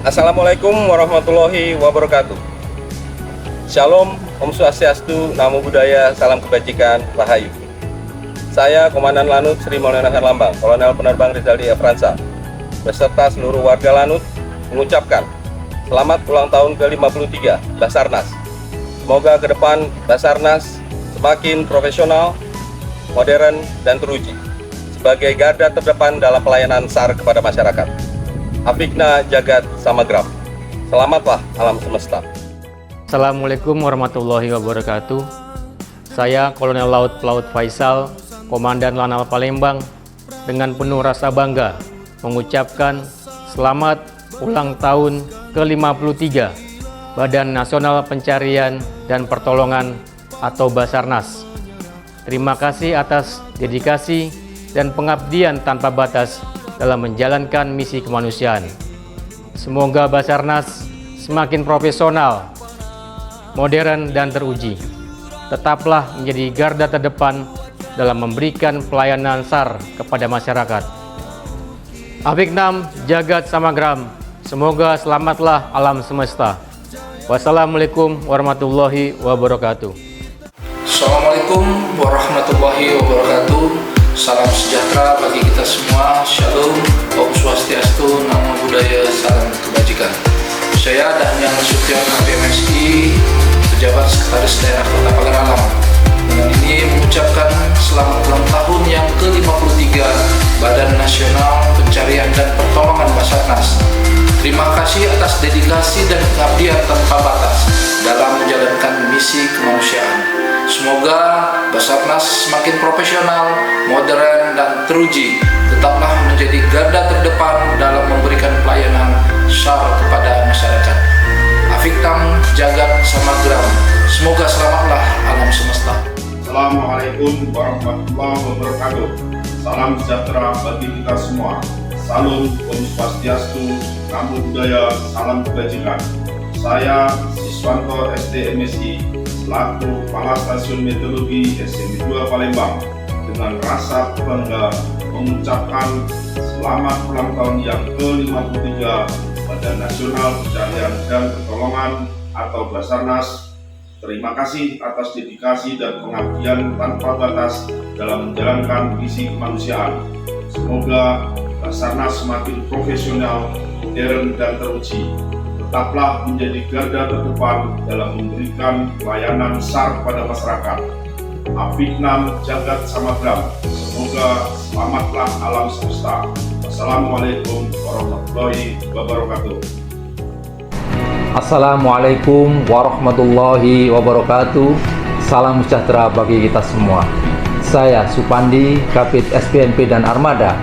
Assalamualaikum warahmatullahi wabarakatuh. Shalom, Om Swastiastu, Namo Buddhaya, salam kebajikan, Rahayu. Saya Komandan Lanut Sri Maulana Herlambang, Kolonel Penerbang Rizaldi Efransa, beserta seluruh warga Lanut mengucapkan selamat ulang tahun ke-53 Basarnas. Semoga ke depan Basarnas semakin profesional, modern, dan teruji sebagai garda terdepan dalam pelayanan SAR kepada masyarakat. Afikna Jagat Samagram. Selamatlah alam semesta. Assalamualaikum warahmatullahi wabarakatuh. Saya Kolonel Laut Pelaut Faisal, Komandan Lanal Palembang, dengan penuh rasa bangga mengucapkan selamat ulang tahun ke-53 Badan Nasional Pencarian dan Pertolongan atau Basarnas. Terima kasih atas dedikasi dan pengabdian tanpa batas dalam menjalankan misi kemanusiaan. Semoga Basarnas semakin profesional, modern, dan teruji. Tetaplah menjadi garda terdepan dalam memberikan pelayanan SAR kepada masyarakat. Afiknam Jagat Samagram. Semoga selamatlah alam semesta. Wassalamualaikum warahmatullahi wabarakatuh. Assalamualaikum warahmatullahi wabarakatuh. Salam sejahtera bagi kita semua. Shalom, Om Swastiastu, Namo Buddhaya, salam kebajikan. Saya Daniel Nasution, HPMSI, Pejabat Sekretaris Daerah Kota Pagarang. Dengan ini mengucapkan selamat ulang tahun yang ke-53 Badan Nasional Pencarian dan Pertolongan Basarnas. Terima kasih atas dedikasi dan pengabdian tanpa batas dalam menjalankan misi kemanusiaan. Semoga Basarnas semakin profesional, modern, dan teruji. Tetaplah menjadi garda terdepan dalam memberikan pelayanan SAR kepada masyarakat. Afiktam Jagat Samagram. Semoga selamatlah alam semesta. Assalamualaikum warahmatullahi wabarakatuh. Salam sejahtera bagi kita semua. Salam Om Swastiastu, Namo Buddhaya, salam kebajikan. Saya Siswanto STMSI selaku Kepala Stasiun Meteorologi SMI 2 Palembang dengan rasa bangga mengucapkan selamat ulang tahun yang ke-53 Badan Nasional Pencarian dan Pertolongan atau Basarnas. Terima kasih atas dedikasi dan pengabdian tanpa batas dalam menjalankan misi kemanusiaan. Semoga Basarnas semakin profesional, modern, dan teruji. Tetaplah menjadi garda terdepan dalam memberikan pelayanan SAR kepada masyarakat. Afiknam Jagat Samagram. Semoga selamatlah alam semesta. Wassalamualaikum warahmatullahi wabarakatuh. Assalamualaikum warahmatullahi wabarakatuh. Salam sejahtera bagi kita semua. Saya Supandi, Kapit SPNP dan Armada,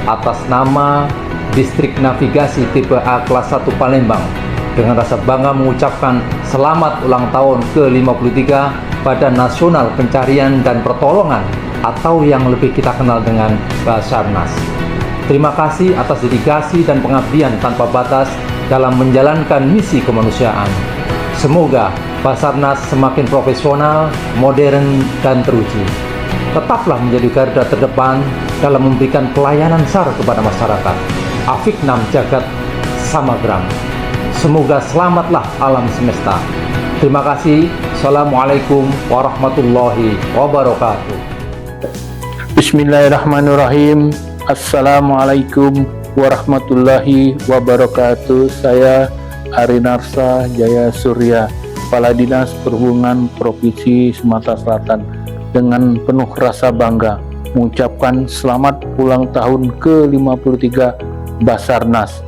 atas nama Distrik Navigasi Tipe A Kelas 1 Palembang, dengan rasa bangga mengucapkan selamat ulang tahun ke-53 Badan Nasional Pencarian dan Pertolongan atau yang lebih kita kenal dengan Basarnas. Terima kasih atas dedikasi dan pengabdian tanpa batas dalam menjalankan misi kemanusiaan. Semoga Basarnas semakin profesional, modern, dan teruji. Tetaplah menjadi garda terdepan dalam memberikan pelayanan SAR kepada masyarakat. Afiknam Jagat Samagram. Semoga selamatlah alam semesta. Terima kasih. Assalamualaikum warahmatullahi wabarakatuh. Bismillahirrahmanirrahim. Assalamualaikum warahmatullahi wabarakatuh. Saya Arinarsa Jaya Surya, Kepala Dinas Perhubungan Provinsi Sumatera Selatan, dengan penuh rasa bangga mengucapkan selamat ulang tahun ke-53 Basarnas.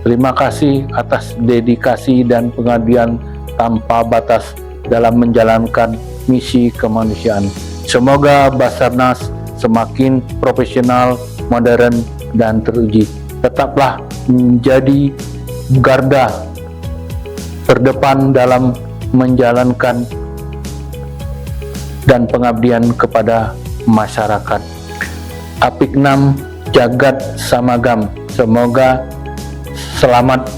Terima kasih atas dedikasi dan pengabdian tanpa batas dalam menjalankan misi kemanusiaan. Semoga Basarnas semakin profesional, modern, dan teruji. Tetaplah menjadi garda terdepan dalam menjalankan dan pengabdian kepada masyarakat. Afiknam Jagat Samagam. Semoga selamat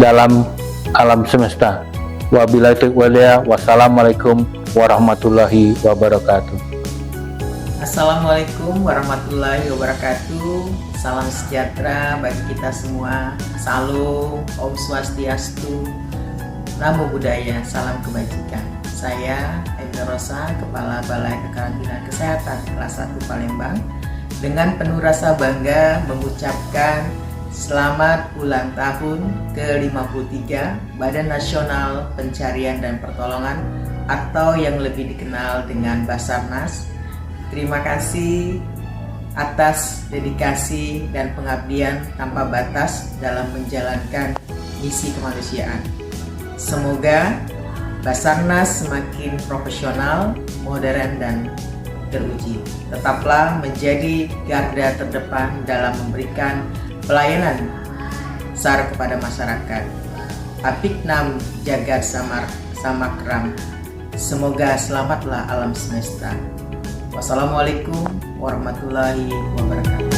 dalam alam semesta. Wabillahi taufiq walhidayah. Wassalamualaikum warahmatullahi wabarakatuh. Assalamualaikum warahmatullahi wabarakatuh. Salam sejahtera bagi kita semua. Salam, Om Swastiastu, Namo Buddhaya, salam kebajikan. Saya Emil Rosa, Kepala Balai Kekarantinaan Kesehatan kelas 1 Palembang, dengan penuh rasa bangga mengucapkan selamat ulang tahun ke-53 Badan Nasional Pencarian dan Pertolongan atau yang lebih dikenal dengan Basarnas. Terima kasih atas dedikasi dan pengabdian tanpa batas dalam menjalankan misi kemanusiaan. Semoga Basarnas semakin profesional, modern, dan teruji. Tetaplah menjadi garda terdepan dalam memberikan pelayanan SAR kepada masyarakat. Apiknam Jagat Samakram. Semoga selamatlah alam semesta. Wassalamualaikum warahmatullahi wabarakatuh.